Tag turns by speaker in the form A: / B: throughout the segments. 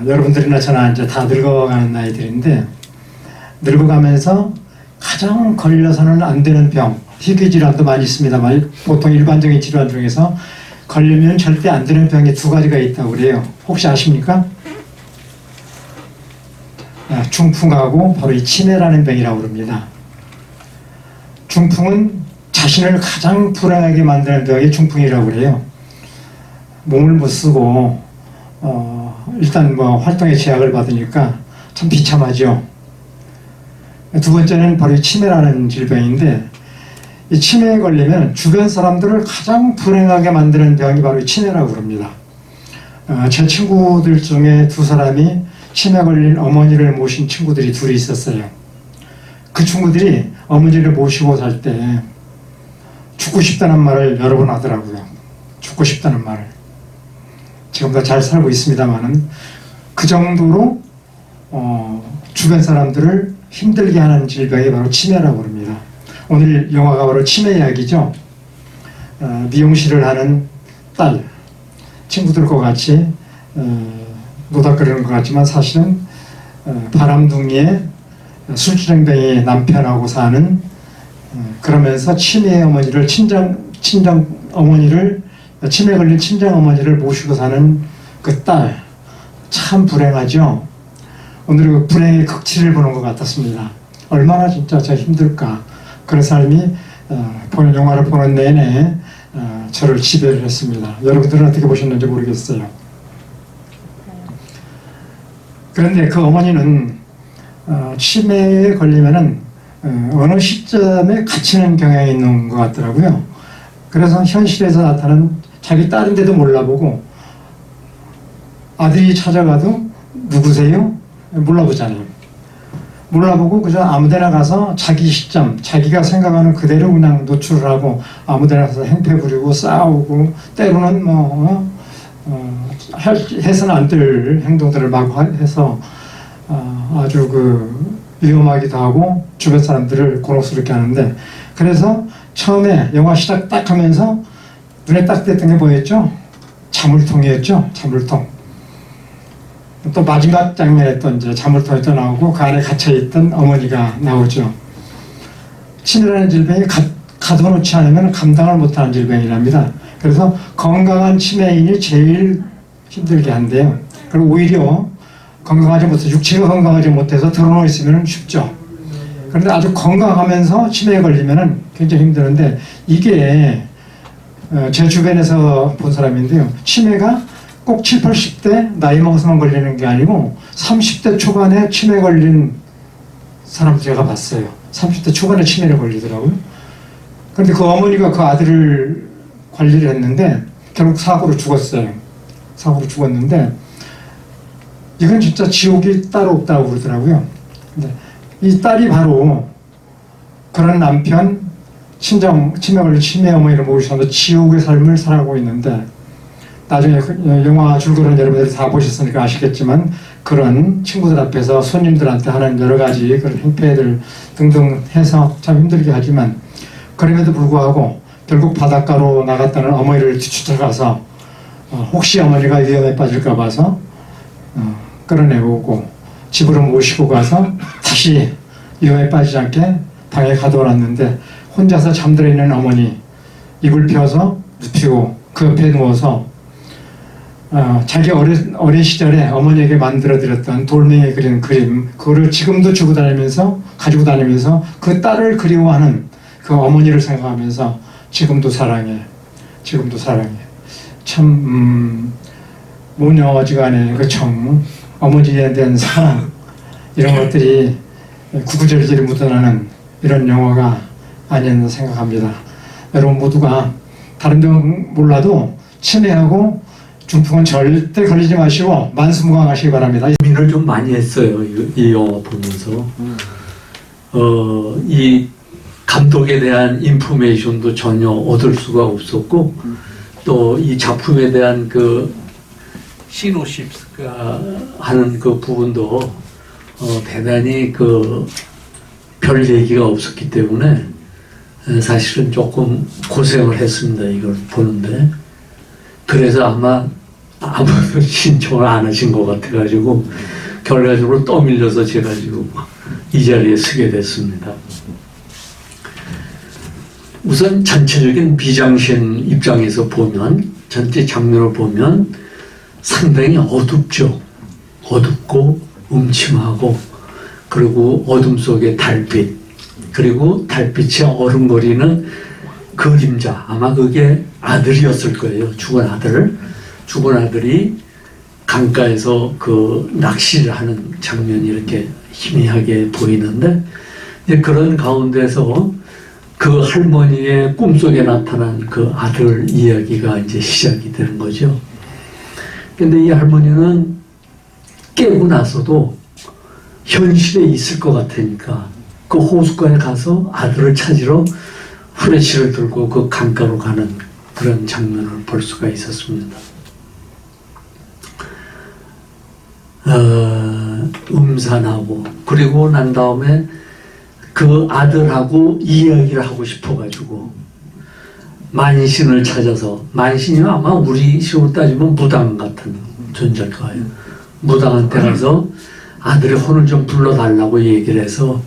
A: 여러분들이나 저나 이제 다 늙어가는 나이들인데, 늙어가면서 가장 걸려서는 안 되는 병, 희귀질환도 많이 있습니다만 보통 일반적인 질환 중에서 걸리면 절대 안 되는 병이 두 가지가 있다고 그래요. 혹시 아십니까? 중풍하고 바로 이 치매라는 병이라고 그럽니다. 중풍은 자신을 가장 불행하게 만드는 병이 중풍이라고 그래요. 몸을 못 쓰고 일단 뭐 활동에 제약을 받으니까 참 비참하죠. 두 번째는 바로 이 치매라는 질병인데, 이 치매에 걸리면 주변 사람들을 가장 불행하게 만드는 병이 바로 이 치매라고 그럽니다. 제 친구들 중에 두 사람이 치매 걸린 어머니를 모신 친구들이 둘이 있었어요. 그 친구들이 어머니를 모시고 살 때 죽고 싶다는 말을 여러 번 하더라고요. 죽고 싶다는 말을. 지금도 잘 살고 있습니다만은 그 정도로 주변 사람들을 힘들게 하는 질병이 바로 치매라고 합니다. 오늘 영화가 바로 치매 이야기죠. 미용실을 하는 딸, 친구들과 같이 노닥거리는 것 같지만 사실은 바람둥이의 술주정뱅이 남편하고 사는, 그러면서 치매 어머니를 친정 어머니를, 치매 걸린 친정 어머니를 모시고 사는 그 딸, 참 불행하죠. 오늘 그 불행의 극치를 보는 것 같았습니다. 얼마나 진짜 저 힘들까. 그런 삶이 보는 영화를 보는 내내 저를 지배를 했습니다. 여러분들은 어떻게 보셨는지 모르겠어요. 그런데 그 어머니는 치매에 걸리면은 어느 시점에 갇히는 경향이 있는 것 같더라고요. 그래서 현실에서 나타나는 자기 딸인데도 몰라보고, 아들이 찾아가도 누구세요? 몰라보잖아요. 몰라보고 그저 아무데나 가서 자기 시점, 자기가 생각하는 그대로 그냥 노출을 하고 아무데나 가서 행패 부리고 싸우고, 때로는 해서는 안 될 행동들을 막 해서 아주 위험하기도 하고 주변 사람들을 곤혹스럽게 하는데, 그래서 처음에 영화 시작 딱 하면서 눈에 딱 띄었던 게 뭐였죠? 자물통이었죠. 자물통. 또 마지막 장면에 또 이제 자물통이 또 나오고 그 안에 갇혀있던 어머니가 나오죠. 치매라는 질병이 가둬놓지 않으면 감당을 못하는 질병이랍니다. 그래서 건강한 치매인이 제일 힘들게 한대요. 그리고 오히려 건강하지 못해서, 육체가 건강하지 못해서 들어놓여 있으면 쉽죠. 그런데 아주 건강하면서 치매에 걸리면 굉장히 힘드는데, 이게 제 주변에서 본 사람인데요. 치매가 꼭 7, 80대 나이 먹어서만 걸리는 게 아니고 30대 초반에 치매 걸린 사람들 제가 봤어요. 30대 초반에 치매를 걸리더라고요. 그런데 그 어머니가 그 아들을 관리를 했는데 결국 사고로 죽었어요. 사고로 죽었는데 이건 진짜 지옥이 따로 없다고 그러더라고요. 근데 이 딸이 바로 그런 남편, 치매 걸린 치매 어머니를 모시면서 지옥의 삶을 살아가고 있는데, 나중에 영화 줄거리는 여러분들이 다 보셨으니까 아시겠지만 그런 친구들 앞에서 손님들한테 하는 여러 가지 그런 행패들 등등 해서 참 힘들게 하지만, 그럼에도 불구하고 결국 바닷가로 나갔다는 어머니를 뒤쫓아가서 혹시 어머니가 위험에 빠질까 봐서 끌어내오고 집으로 모시고 가서 다시 위험에 빠지지 않게 방에 가둬놨는데, 혼자서 잠들어 있는 어머니 이불 펴서 눕히고 그 옆에 누워서 자기 어린 시절에 어머니에게 만들어드렸던 돌멩이에 그린 그림, 그거를 지금도 가지고 다니면서 그 딸을 그리워하는 그 어머니를 생각하면서 지금도 사랑해, 지금도 사랑해. 참 모녀지간의 그 정, 어머니에 대한 사랑, 이런 것들이 구구절절히 묻어나는 이런 영화가 아니었나 생각합니다. 여러분 모두가 다른 병 몰라도 치매하고 중풍은 절대 걸리지 마시고 만수무강하시기 바랍니다.
B: 고민을 좀 많이 했어요. 이 영화 보면서. 이 감독에 대한 인포메이션도 전혀 얻을 수가 없었고, 또 이 작품에 대한 그 시노십스가 하는 그 부분도 대단히 별 얘기가 없었기 때문에 사실은 조금 고생을 했습니다. 이걸 보는데. 그래서 아마 아무도 신청을 안 하신 것 같아가지고 결과적으로 떠밀려서 제가 지금 이 자리에 서게 됐습니다. 우선 전체적인 비장신 입장에서 보면, 전체 장면을 보면 상당히 어둡죠. 어둡고 음침하고, 그리고 어둠 속에 달빛, 그리고 달빛에 어른거리는 그림자. 아마 그게 아들이었을 거예요. 죽은 아들. 죽은 아들이 강가에서 그 낚시를 하는 장면이 이렇게 희미하게 보이는데, 그런 가운데서 그 할머니의 꿈속에 나타난 그 아들 이야기가 이제 시작이 되는 거죠. 근데 이 할머니는 깨고 나서도 현실에 있을 것 같으니까 그 호숫가에 가서 아들을 찾으러 후레쉬를 들고 그 강가로 가는 그런 장면을 볼 수가 있었습니다. 음산하고, 그리고 난 다음에 그 아들하고 이야기를 하고 싶어가지고 만신을 찾아서, 만신이면 아마 우리 식으로 따지면 무당 같은 존재일 거예요. 무당한테 가서 아들의 혼을 좀 불러달라고 얘기를 해서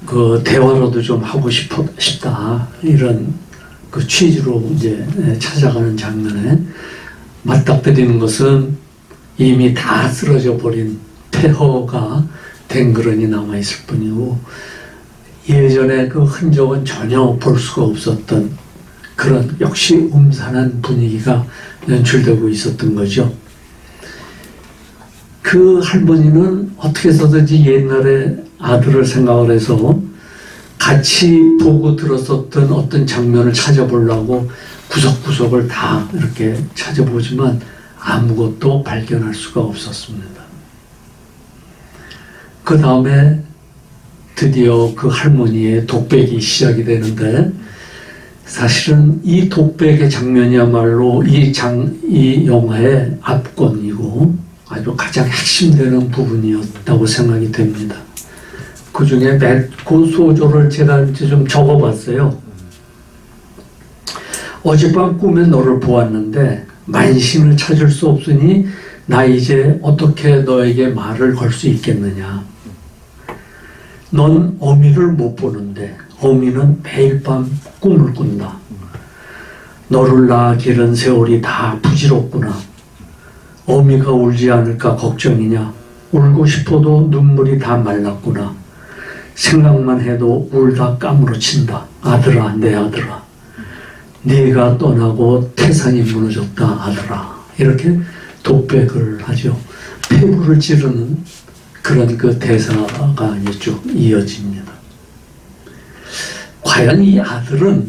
B: 그 대화라도 좀 하고 싶다, 이런 그 취지로 이제 찾아가는 장면에 맞닥뜨리는 것은 이미 다 쓰러져 버린 폐허가 댕그러니 남아있을 뿐이고, 예전에 그 흔적은 전혀 볼 수가 없었던 그런 역시 음산한 분위기가 연출되고 있었던 거죠. 그 할머니는 어떻게 해서든지 옛날에 아들을 생각을 해서 같이 보고 들었었던 어떤 장면을 찾아보려고 구석구석을 다 이렇게 찾아보지만 아무것도 발견할 수가 없었습니다. 그 다음에 드디어 그 할머니의 독백이 시작이 되는데, 사실은 이 독백의 장면이야말로 이 영화의 압권이고 아주 가장 핵심되는 부분이었다고 생각이 됩니다. 그 중에 그 소조를 제가 이제 좀 적어봤어요. 어젯밤 꿈에 너를 보았는데 만신을 찾을 수 없으니 나 이제 어떻게 너에게 말을 걸 수 있겠느냐. 넌 어미를 못 보는데 어미는 매일 밤 꿈을 꾼다. 너를 낳아 기른 세월이 다 부질없구나. 어미가 울지 않을까 걱정이냐. 울고 싶어도 눈물이 다 말랐구나. 생각만 해도 울다 까무러친다. 아들아, 내 아들아. 네가 떠나고 태산이 무너졌다, 아들아. 이렇게 독백을 하죠. 폐부를 찌르는 그런 그 대사가 이제 쭉 이어집니다. 과연 이 아들은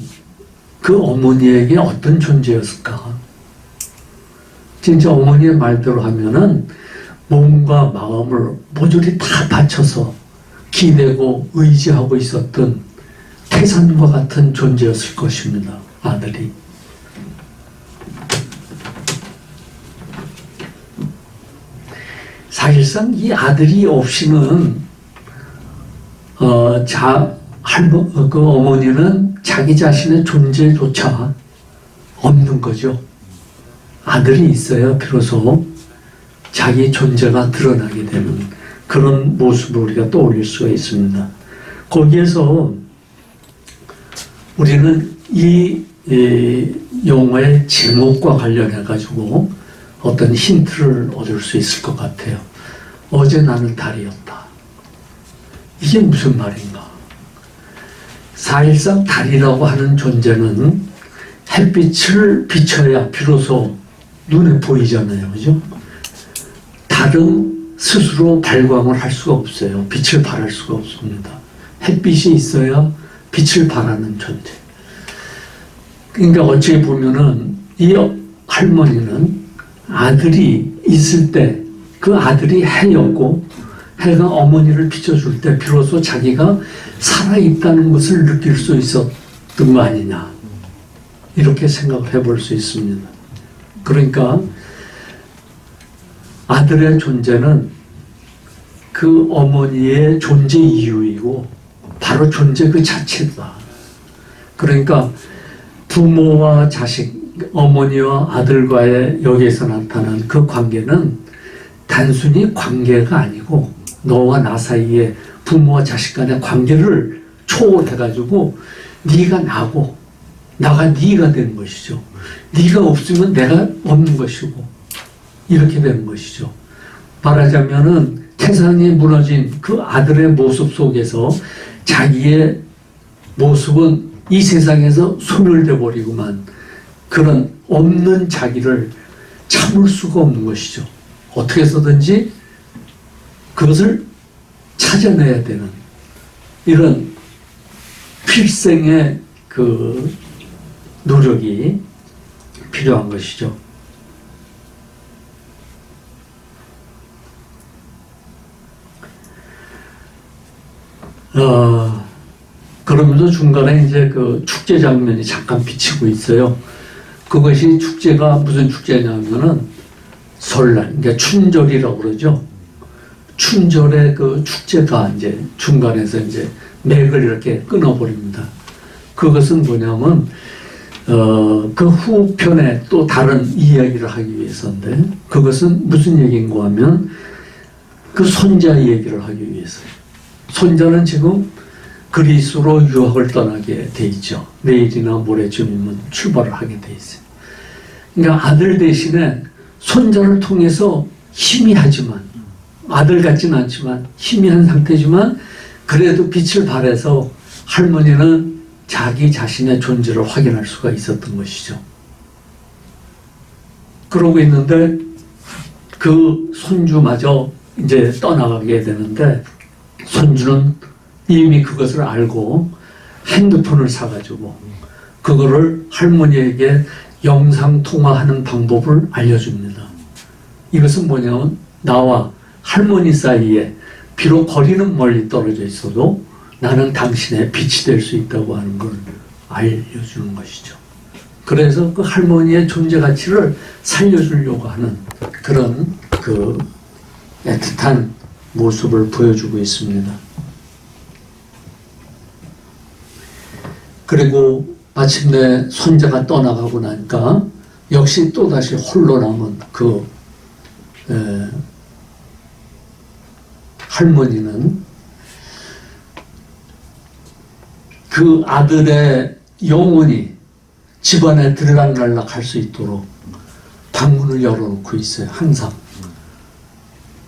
B: 그 어머니에게 어떤 존재였을까? 진짜 어머니의 말대로 하면은 몸과 마음을 모조리 다 바쳐서 기대고 의지하고 있었던 태산과 같은 존재였을 것입니다. 아들이. 사실상 이 아들이 없이는 그 어머니는 자기 자신의 존재조차 없는 거죠. 아들이 있어야 비로소 자기 존재가 드러나게 되는 그런 모습을 우리가 떠올릴 수가 있습니다. 거기에서 우리는 이 영화의 제목과 관련해 가지고 어떤 힌트를 얻을 수 있을 것 같아요. 어제 나는 달이었다. 이게 무슨 말인가? 사실상 달이라고 하는 존재는 햇빛을 비춰야 비로소 눈에 보이잖아요. 그죠? 달은 스스로 발광을 할 수가 없어요. 빛을 발할 수가 없습니다. 햇빛이 있어야 빛을 발하는 존재. 그러니까 어찌 보면은 이 할머니는 아들이 있을 때 그 아들이 해였고 해가 어머니를 비춰줄 때 비로소 자기가 살아있다는 것을 느낄 수 있었던 거 아니냐, 이렇게 생각을 해볼 수 있습니다. 그러니까 아들의 존재는 그 어머니의 존재 이유이고 바로 존재 그 자체다. 그러니까 부모와 자식 어머니와 아들과의 여기에서 나타난 그 관계는 단순히 관계가 아니고 너와 나 사이에 부모와 자식 간의 관계를 초월해가지고 네가 나고 나가 네가 되는 것이죠. 네가 없으면 내가 없는 것이고 이렇게 되는 것이죠. 말하자면은 태산이 무너진 그 아들의 모습 속에서 자기의 모습은 이 세상에서 소멸돼 버리고만 그런 없는 자기를 참을 수가 없는 것이죠. 어떻게 해서든지 그것을 찾아내야 되는 이런 필생의 그 노력이 필요한 것이죠. 그러면서 중간에 이제 그 축제 장면이 잠깐 비치고 있어요. 그것이 축제가 무슨 축제냐면은 설날, 그러니까 춘절이라고 그러죠. 춘절의 그 축제가 이제 중간에서 이제 맥을 이렇게 끊어버립니다. 그것은 뭐냐면, 그 후편에 또 다른 이야기를 하기 위해서인데, 그것은 무슨 얘기인가 하면, 그 손자 얘기를 하기 위해서요. 손자는 지금 그리스로 유학을 떠나게 돼 있죠. 내일이나 모레쯤이면 출발을 하게 돼 있어요. 그러니까 아들 대신에 손자를 통해서 희미하지만, 아들 같지는 않지만 희미한 상태지만 그래도 빛을 발해서 할머니는 자기 자신의 존재를 확인할 수가 있었던 것이죠. 그러고 있는데 그 손주마저 이제 떠나가게 되는데 손주는 이미 그것을 알고 핸드폰을 사가지고 그거를 할머니에게 영상 통화하는 방법을 알려줍니다. 이것은 뭐냐면 나와 할머니 사이에 비록 거리는 멀리 떨어져 있어도 나는 당신의 빛이 될 수 있다고 하는 걸 알려주는 것이죠. 그래서 그 할머니의 존재 가치를 살려주려고 하는 그런 그 애틋한 모습을 보여주고 있습니다. 그리고 마침내 손자가 떠나가고 나니까 역시 또다시 홀로 남은 그 할머니는 그 아들의 영혼이 집안에 들락날락 할 수 있도록 방문을 열어놓고 있어요. 항상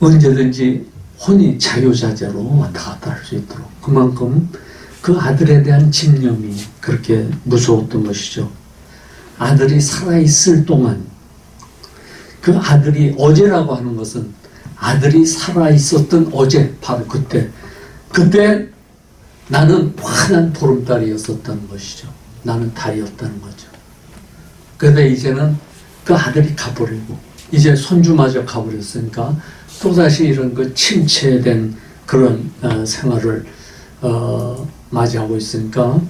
B: 언제든지 혼이 자유자재로 왔다 갔다 할 수 있도록. 그만큼 그 아들에 대한 집념이 그렇게 무서웠던 것이죠. 아들이 살아있을 동안 그 아들이 어제라고 하는 것은 아들이 살아있었던 어제, 바로 그때 나는 환한 보름달이었었다는 것이죠. 나는 달이었다는 거죠. 그런데 이제는 그 아들이 가버리고 이제 손주마저 가버렸으니까 또다시 이런 그 침체된 그런 생활을 맞이하고 있으니까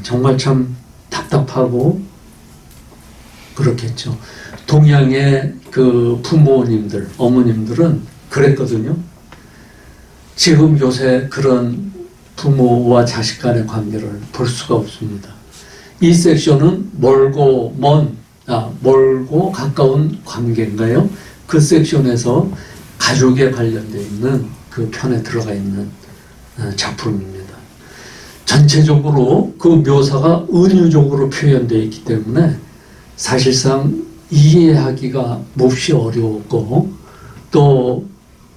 B: 정말 참 답답하고 그렇겠죠. 동양의 그 부모님들, 어머님들은 그랬거든요. 지금 요새 그런 부모와 자식 간의 관계를 볼 수가 없습니다. 이 섹션은 멀고 가까운 관계인가요? 그 섹션에서 가족에 관련되어 있는 그 편에 들어가 있는 작품입니다. 전체적으로 그 묘사가 은유적으로 표현되어 있기 때문에 사실상 이해하기가 몹시 어려웠고 또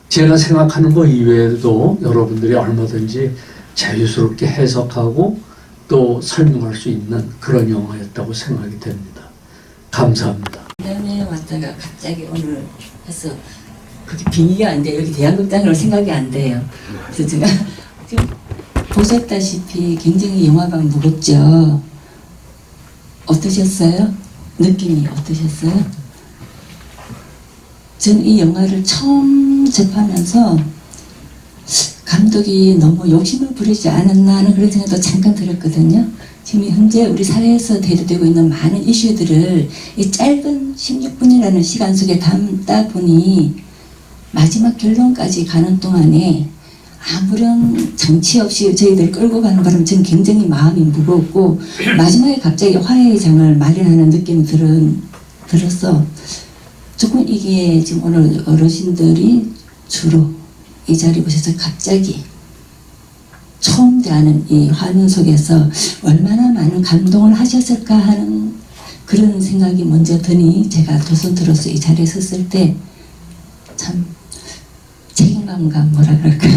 B: 제가 생각하는 것 이외에도 여러분들이 얼마든지 자유스럽게 해석하고 또 설명할 수 있는 그런 영화였다고 생각이 됩니다. 감사합니다.
C: 작년에 왔다가 갑자기 오늘 해서 그게 비교가 안 돼요. 여기 대한극장으로 생각이 안 돼요. 그래서 제가 지금 보셨다시피 굉장히 영화가 무겁죠. 어떠셨어요? 느낌이 어떠셨어요? 저는 이 영화를 처음 접하면서 감독이 너무 욕심을 부리지 않았나 하는 그런 생각도 잠깐 들었거든요. 지금 현재 우리 사회에서 대두되고 있는 많은 이슈들을 이 짧은 16분이라는 시간 속에 담다 보니 마지막 결론까지 가는 동안에 아무런 정치 없이 저희들 끌고 가는 바람에 저는 굉장히 마음이 무겁고 마지막에 갑자기 화해의 장을 마련하는 느낌이 들어서 조금 이게 지금 오늘 어르신들이 주로 이 자리 오셔서 갑자기 처음 대하는 이 화면 속에서 얼마나 많은 감동을 하셨을까 하는 그런 생각이 먼저 드니 제가 도슨트로서 이 자리에 섰을 때 참 책임감과 뭐라 그럴까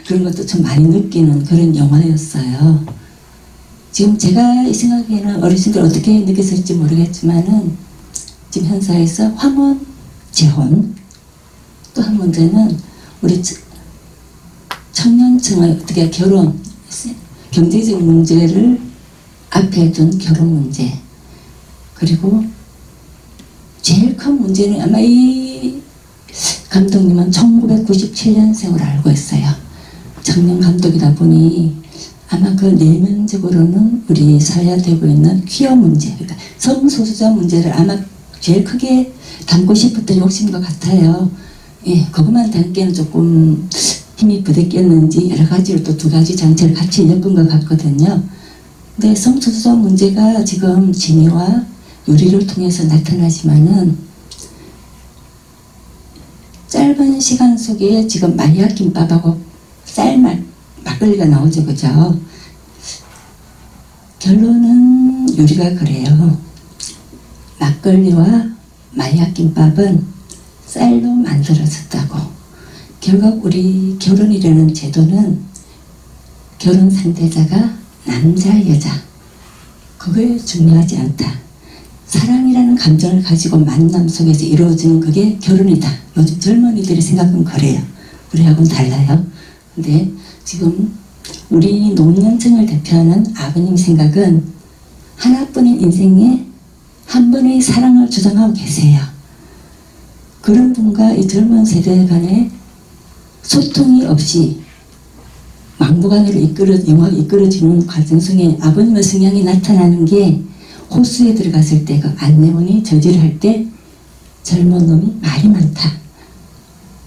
C: 그런 것도 좀 많이 느끼는 그런 영화였어요. 지금 제가 이 생각에는 어르신들 어떻게 느꼈을지 모르겠지만은 지금 현사에서 황혼, 재혼 또 한 문제는 우리 청년층의 어떻게 결혼, 경제적 문제를 앞에 둔 결혼 문제 그리고 제일 큰 문제는 아마 이 감독님은 1997년생으로 알고 있어요. 청년 감독이다 보니 아마 그 내면적으로는 우리 사회에 되고 있는 퀴어 문제, 그러니까 성소수자 문제를 아마 제일 크게 담고 싶었던 욕심인 것 같아요. 예, 그것만 담기에는 조금 힘이 부족했는지 여러 가지로 또 두 가지 장치를 같이 엮은 것 같거든요. 근데 성소수자 문제가 지금 진이와 유리를 통해서 나타나지만은 짧은 시간 속에 지금 마리아 김밥하고 막걸리가 나오죠, 그죠? 결론은 유리가 그래요. 막걸리와 마리아 김밥은 쌀로 만들어졌다고. 결국 우리 결혼이라는 제도는 결혼 상대자가 남자, 여자 그게 중요하지 않다. 사랑이라는 감정을 가지고 만남 속에서 이루어지는 그게 결혼이다. 요즘 젊은이들의 생각은 그래요. 우리하고는 달라요. 근데 지금 우리 노년층을 대표하는 아버님 생각은 하나뿐인 인생에 한 번의 사랑을 주장하고 계세요. 그런 분과 이 젊은 세대 간에 소통이 없이 막무가내로 영화가 이끌어지는 과정 속에 아버님의 성향이 나타나는 게 호수에 들어갔을 때 그 안내원이 저지를 할 때 젊은 놈이 말이 많다.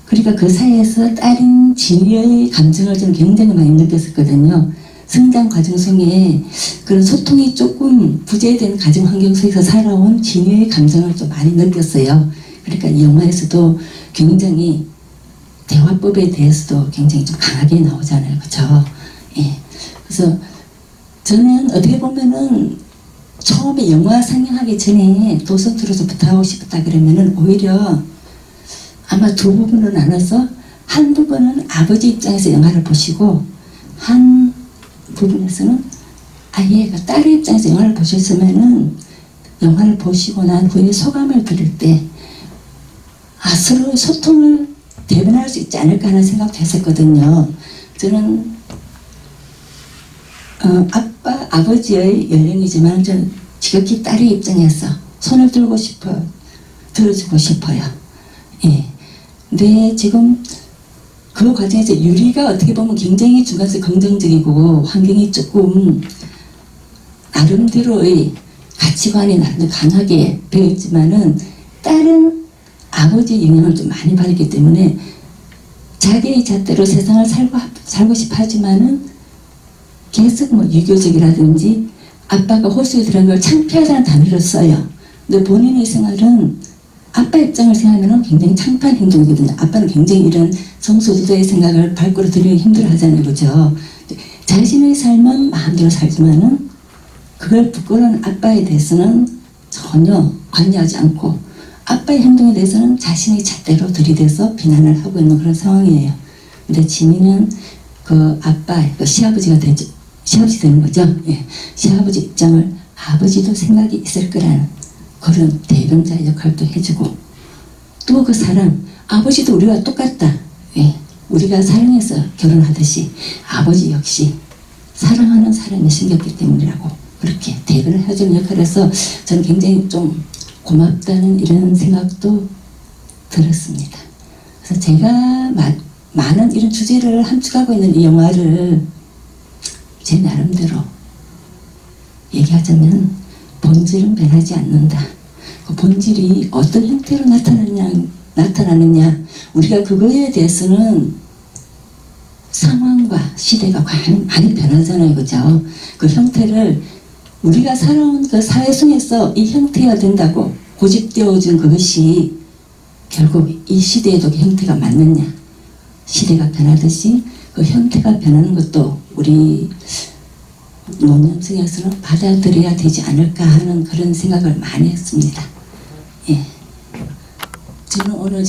C: 그러니까 그 사이에서 딸인 진이의 감정을 저는 굉장히 많이 느꼈었거든요. 성장 과정 속에 그런 소통이 조금 부재된 가정 환경 속에서 살아온 진이의 감정을 좀 많이 느꼈어요. 그러니까 이 영화에서도 굉장히 대화법에 대해서도 굉장히 좀 강하게 나오잖아요. 그렇죠? 예. 그래서 저는 어떻게 보면은 처음에 영화 상영하기 전에 도슨트로서 부탁하고 싶었다 그러면은 오히려 아마 두 부분으로 나눠서 한 부분은 아버지 입장에서 영화를 보시고 한 부분에서는 아예 그 딸의 입장에서 영화를 보셨으면은 영화를 보시고 난 후에 소감을 들을 때 서로 소통을 대변할 수 있지 않을까 하는 생각도 했었거든요. 저는 아버지의 연령이지만 저는 지극히 딸의 입장에서 손을 들고 싶어요. 들어주고 싶어요. 예. 근데 지금 그 과정에서 유리가 어떻게 보면 굉장히 중간에서 긍정적이고 환경이 조금 나름대로의 가치관이 나름대로 강하게 배어있지만은 딸은 아버지의 영향을 좀 많이 받기 때문에 자기의 잣대로 세상을 살고 싶어 하지만은 계속 뭐 유교적이라든지 아빠가 호수에 들어간 걸 창피하다는 단어를 써요. 근데 본인의 생활은 아빠 입장을 생각하면 굉장히 창피한 행동이거든요. 아빠는 굉장히 이런 성소수자의 생각을 밖으로 들이기 힘들어 하잖아요. 그죠? 자신의 삶은 마음대로 살지만은 그걸 부끄러운 아빠에 대해서는 전혀 관여하지 않고 아빠의 행동에 대해서는 자신의 잣대로 들이대서 비난을 하고 있는 그런 상황이에요. 근데 지민은 그 아빠, 그 시아버지가 되죠. 시아버지 되는 거죠. 예. 시아버지 입장을 아버지도 생각이 있을 거라는 그런 대변자 역할도 해주고 또 그 사랑, 아버지도 우리와 똑같다. 예. 우리가 사랑해서 결혼하듯이 아버지 역시 사랑하는 사람이 생겼기 때문이라고 그렇게 대변을 해주는 역할에서 저는 굉장히 좀 고맙다는 이런 생각도 들었습니다. 그래서 제가 많은 이런 주제를 함축하고 있는 이 영화를 제 나름대로 얘기하자면 본질은 변하지 않는다. 그 본질이 어떤 형태로 나타나느냐 우리가 그거에 대해서는 상황과 시대가 많이 변하잖아요, 그죠? 그 형태를 우리가 살아온 그 사회 속에서 이 형태가 된다고 고집되어진 그것이 결국 이 시대에도 그 형태가 맞느냐? 시대가 변하듯이 그 형태가 변하는 것도 우리 논현승에서는 받아들여야 되지 않을까 하는 그런 생각을 많이 했습니다. 예. 저는 오늘